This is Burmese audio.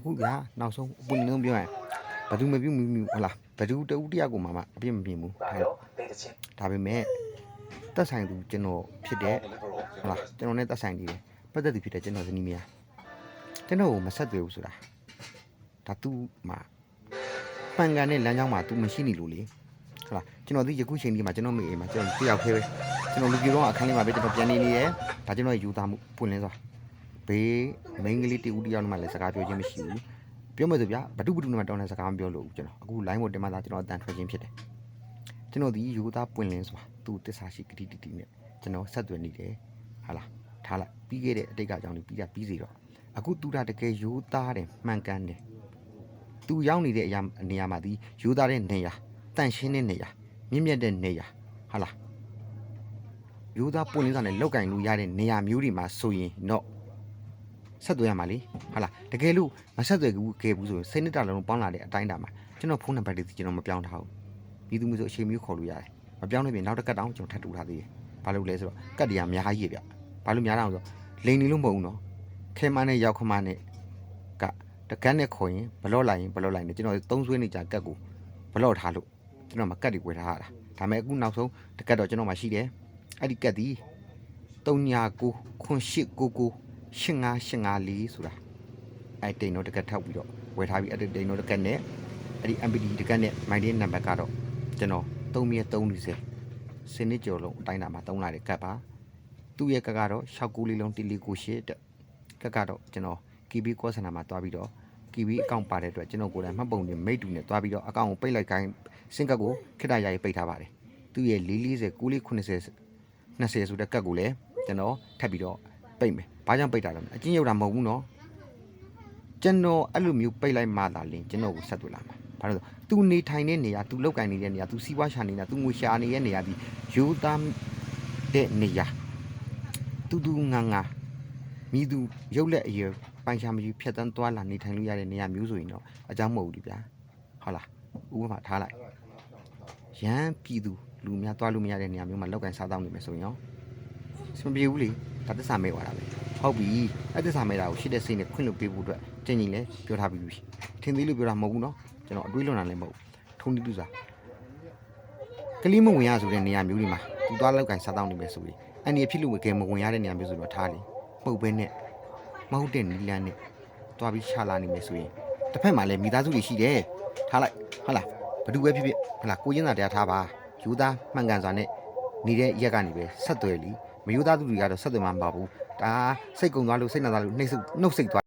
အခုဗျာနောက်ဆုံးအပွင့်လုံးပြောရင်ဘသူမပြုတ်မိဟလာဘသူတဦးတယောက်ကိုမှအပြစ်မမြင်ဘူးဒါပေမဲ့တက်ဆိုင်သူကျွန်တော်ဖြစ်တဲ့ဟလာကျွန်တော်နဲ့တက်ဆိုင်နေတယ်ပတ်သက်သူဖြစ်တဲ့ကျွန်တော်ဇနီးမယားကျွန်တော်ကိုမဆက်သွယ်ဘူးဆိုတာဒါသူ့မှာပန်ကန်တဲ့လမ်းကြောင်းမှာ तू မရှိနေလို့လေဟုတ်လားကျွန်တော်ဒီယခုချိန်ဒီမှာကျွန်တော်မိအိမ်မှာကျွန်တော်တယောက်သေးပဲကျွန်တော်လူကြီးတော့အခန်းလေးမှာပဲကျွန်တော်ပြန်နေရဲဒါကျွန်တော်ယူသားမှုပွင့်လင်းစွာဘေးမိန်းကလေးတူတယောက်နဲ့မှလည်းစကားပြောခြင်းမရှိဘူးပြောမယ်ဆိုဗျာဘတုနဲ့မှတောင်းတဲ့စကားမပြောလို့ကျွန်တော်အခု line ပေါ်တင်မှသာကျွန်တော်အတန်ထွက်ခြင်းဖြစ်တယ်ကျွန်တော်ဒီယူသားပွင့်လင်းစွာသူ့တစ္ဆာရှိဂတိတီနဲ့ကျွန်တော်ဆက်သွယ်နေတယ်ဟာလားထားလိုက်ပြီးခဲ့တဲ့အတိတ်ကအကြောင်းလေးပြီးစီတော့အခုတူတာတကယ်ယူသားတယ်မှန်ကန်တယ်သူရောက်နေတဲ့အရာနေရာမှာဒီယူသားတဲ့နေရာတန့်ရှင်းတဲ့နေရာမြင့်မြတ်တဲ့နေရာဟာလားယူသားပွင့်လင်းစွာနဲ့လောက်ကင်လို့ရတဲ့နေရာမျိုးတွေမှာဆိုရင်တော့ဆက်သွယ်ရမှာလေဟာလားတကယ်လို့မဆက်သွယ်ဘူးခဲ့ဘူးဆိုရင်စိတ်နှစ်တာလုံးပေါင်းလာတဲ့အတိုင်းတာမှာကျွန်တော်ဖုန်းနံပါတ်တွေကျွန်တော်မပြောင်းထားဘူးပြည်သူမျိုးဆိုအချိန်မျိုးခေါ်လို့ရတယ်မပြောင်းလို့ပြင်နောက်တစ်ကတ်တောင်းကျွန်တော်ထပ်တူထားသေးတယ်ဘာလို့လဲဆိုတော့ကတ်တွေကအများကြီးဗျဘာလို့များတာလဲဆိုတော့လိန်နေလို့မဟုတ်ဘူးနော်ခဲမနဲ့ရောက်ခမနဲ့ကတကတ်နဲ့ခေါ်ရင်ဘလော့လိုက်ရင်ဘလော့လိုက်နေကျွန်တော်သုံးဆွေးနေကြကတ်ကိုဘလော့ထားလို့ကျွန်တော်မကတ်တွေဝယ်ထားရတာဒါပေမဲ့အခုနောက်ဆုံးတကတ်တော့ကျွန်တော်မှရှိတယ်အဲ့ဒီကတ်ဒီ399899 8584ဆိုတာအဲ့တိန်တော့တကက်ထောက်ပြီးတော့ဝယ်ထားပြီးအဲ့တိန်တော့တကက်နဲ့အဲ့ဒီ MPD တကက်နဲ့မိုင်းတဲ့နံပါတ်ကတော့ကျွန်တော်330စနစ်ကျော်လုံးအတိုင်းတာမှာသုံးလာတဲ့ကတ်ပါသူ့ရဲ့ကတ်ကတော့69လေးလုံး1498တဲ့ကတ်ကတော့ကျွန်တော် KB ကောစနာမှာတွားပြီးတော့ KB အကောင့်ပါတဲ့အတွက်ကျွန်တော်ကိုယ်တိုင်မှတ်ပုံနဲ့မိတ်တူနဲ့တွားပြီးတော့အကောင့်ကိုပိတ်လိုက်ခိုင်းစင်ကတ်ကိုခိတ္တရာကြီးပိတ်ထားပါတယ်သူ့ရဲ့440 980 20ဆိုတဲ့ကတ်ကိုလည်းကျွန်တော်ထပ်ပြီးတော့ပိတ်မယ်ဘာကြောင့်ပိတ်တာလဲအချင်းရောက်တာမဟုတ်ဘူးနော်ကျွန်တော်အဲ့လိုမျိုးပိတ်လိုက်မှသာလင်ကျွန်တော်ကိုဆက်သွယ်လာမှာဘာလို့လဲဆိုသူနေထိုင်တဲ့နေရာသူလောက်ကင်နေတဲ့နေရာသူစီးပွားရှာနေတာသူငွေရှာနေတဲ့နေရာဒီယူသားတဲ့နေရာတူငါမိသူရုပ်လက်အရွယ်ပိုင်ရှာမယူဖြတ်တန်းသွားလာနေထိုင်လို့ရတဲ့နေရာမျိုးဆိုရင်တော့အကြောင်းမဟုတ်ဘူးဒီဗျာဟုတ်လားဥပမာထားလိုက်ရန်ပြည်သူလူများသွားလို့မရတဲ့နေရာမျိုးမှာလောက်ကင်စားတောင်းနေမယ်ဆိုရင်ရောစမပြေဘူးလေဒါသစ္စာမဲ့သွားတာပဲဟုတ်ပြီအဲ့သစ္စာမဲ့တာကိုရှိတဲ့စိတ်နဲ့ခွင့်လို့ပေးဖို့အတွက်ကျင်ကြီးလဲပြောထားပြီးပြီထင်သေးလို့ပြောတာမဟုတ်ဘူးနော်ကျွန်တော်အတွေးလွန်တာလည်းမဟုတ်ထုံးတီးတူစားကလေးမဝင်ရဆိုတဲ့နေရာမျိုးတွေမှာသူသွားလောက်ကင်စားတောင်းနေမယ်ဆိုရင်အဲ့ဒီဖြစ်လို့ကဲမဝင်ရတဲ့နေရာမျိုးဆိုတော့ထားလေမဟုတ်ဘဲနဲ့မဟုတ်တဲ့နီလန်းနဲ့သွားပြီးရှာလာနေမယ်ဆိုရင်တစ်ဖက်မှာလည်းမိသားစုတွေရှိတယ်ထားလိုက်ဟုတ်လားဘယ်သူပဲဖြစ်ဖြစ်ဟုတ်လားကိုရင်းသားတရားထားပါယူသားမှန်ကန်စွာနဲ့နေတဲ့ရက်ကနေပဲဆက်သွယ်လीမယူသားသူတွေကတော့ဆက်သွယ်မှာမပါဘူးဒါစိတ်ကုံသွားလို့စိတ်နာသွားလို့နှုတ်ဆိတ်သွား